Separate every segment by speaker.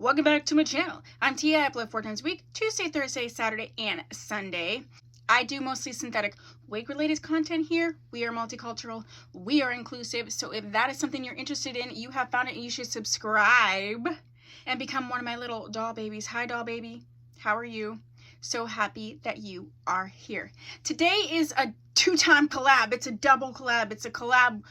Speaker 1: Welcome back to my channel. I'm Tia. I upload 4 times a week, Tuesday, Thursday, Saturday, and Sunday. I do mostly synthetic wig related content here. We are multicultural, we are inclusive, so if that is something you're interested in, you have found it, and you should subscribe and become one of my little doll babies. Hi doll baby, how are you? So happy that you are here. Today is a 2-time collab. It's a double collab. It's a collab.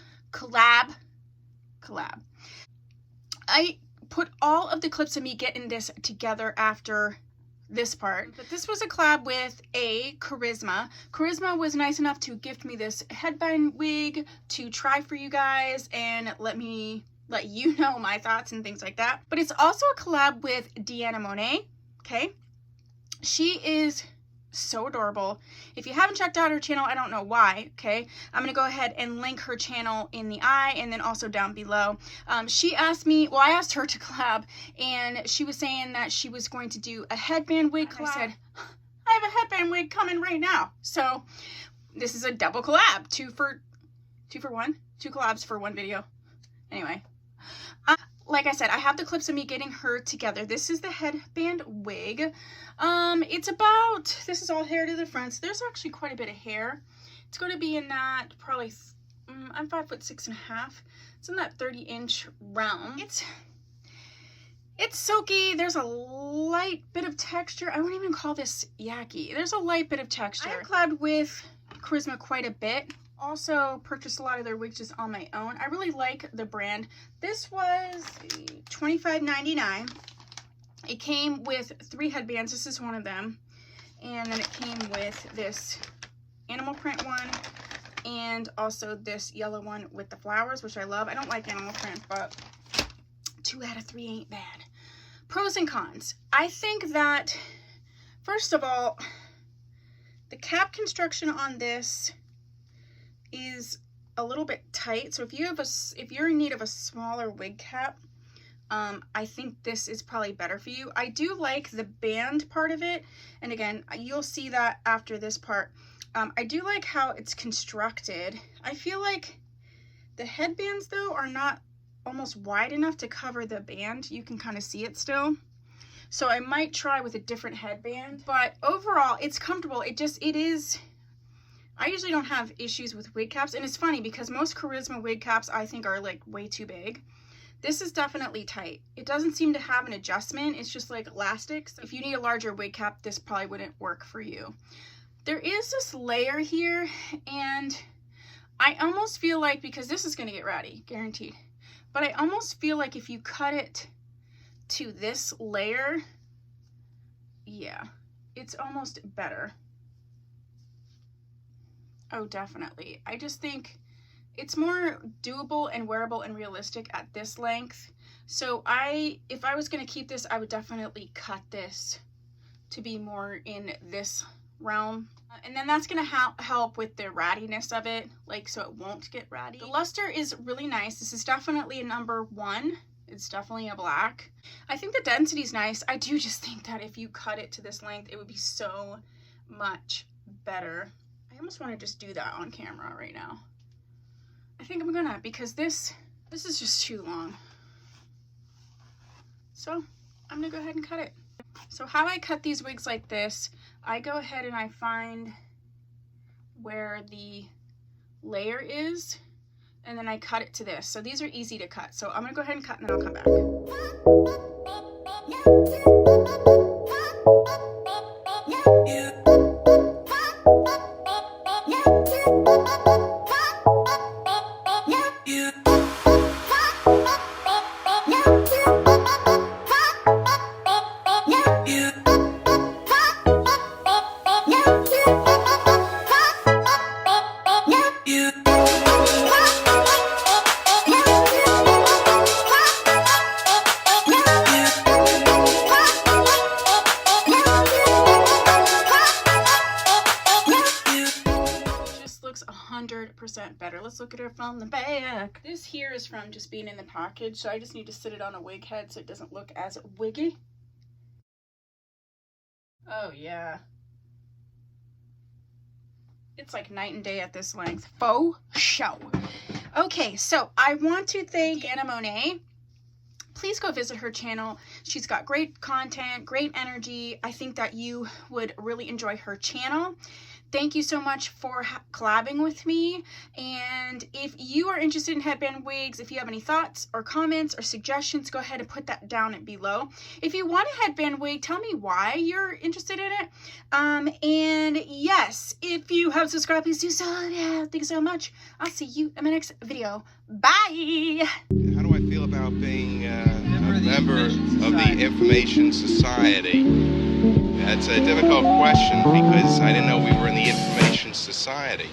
Speaker 1: I put all of the clips of me getting this together after this part, but this was a collab with Charisma. Charisma was nice enough to gift me this headband wig to try for you guys and let you know my thoughts and things like that. But it's also a collab with Deanna Monet. Okay, she is so adorable. If you haven't checked out her channel, I don't know why. Okay, I'm gonna go ahead and link her channel in the eye and then also down below. She asked me, well, I asked her to collab, and she was saying that she was going to do a headband wig collab. I said, I have a headband wig coming right now. So this is a double collab, two for one, 2 collabs for 1 video. Anyway, like I said, I have the clips of me getting her together. This is the headband wig. It's about, this is all hair to the front, so there's actually quite a bit of hair. It's going to be in that probably, I'm 5'6.5". It's in that 30-inch realm. It's silky. There's a light bit of texture. I wouldn't even call this yucky. There's a light bit of texture. I collabed with Charisma quite a bit. Also purchased a lot of their wigs just on my own. I really like the brand. This was $25.99. It came with 3 headbands. This is one of them. And then it came with this animal print one and also this yellow one with the flowers, which I love. I don't like animal print, but 2 out of 3 ain't bad. Pros and cons. I think that, first of all, the cap construction on this is a little bit tight. So if you're in need of a smaller wig cap, I think this is probably better for you. I do like the band part of it, and again, you'll see that after this part. I do like how it's constructed. I feel like the headbands though are not almost wide enough to cover the band. You can kind of see it still. So I might try with a different headband, but overall it's comfortable. It is, I usually don't have issues with wig caps, and it's funny because most Charisma wig caps I think are like way too big. This is definitely tight. It doesn't seem to have an adjustment. It's just like elastic. So if you need a larger wig cap, this probably wouldn't work for you. There is this layer here, and I almost feel like, because this is going to get ratty, guaranteed, but I almost feel like if you cut it to this layer, yeah, it's almost better. Oh, definitely. I just think it's more doable and wearable and realistic at this length. So if I was going to keep this, I would definitely cut this to be more in this realm. And then that's going to help with the rattiness of it, like, so it won't get ratty. The luster is really nice. This is definitely a number 1. It's definitely a black. I think the density is nice. I do just think that if you cut it to this length, it would be so much better. I almost want to just do that on camera right now. I think I'm gonna, because this is just too long. So I'm gonna go ahead and cut it. So how I cut these wigs like this, I go ahead and I find where the layer is, and then I cut it to this. So these are easy to cut. So I'm gonna go ahead and cut, and then I'll come back. better. Let's look at her from the back. This here is from just being in the package, so I just need to sit it on a wig head so it doesn't look as wiggy. Oh yeah. It's like night and day at this length. Faux show. Okay, so I want to thank Deanna Monet. Please go visit her channel. She's got great content, great energy. I think that you would really enjoy her channel. Thank you so much for collabing with me. And if you are interested in headband wigs, if you have any thoughts or comments or suggestions, go ahead and put that down below. If you want a headband wig, tell me why you're interested in it. And yes, if you have subscribed, please do so. Yeah, thank you so much. I'll see you in my next video. Bye.
Speaker 2: How do I feel about being a member of the Information Society? That's a difficult question because I didn't know we were in the Information Society.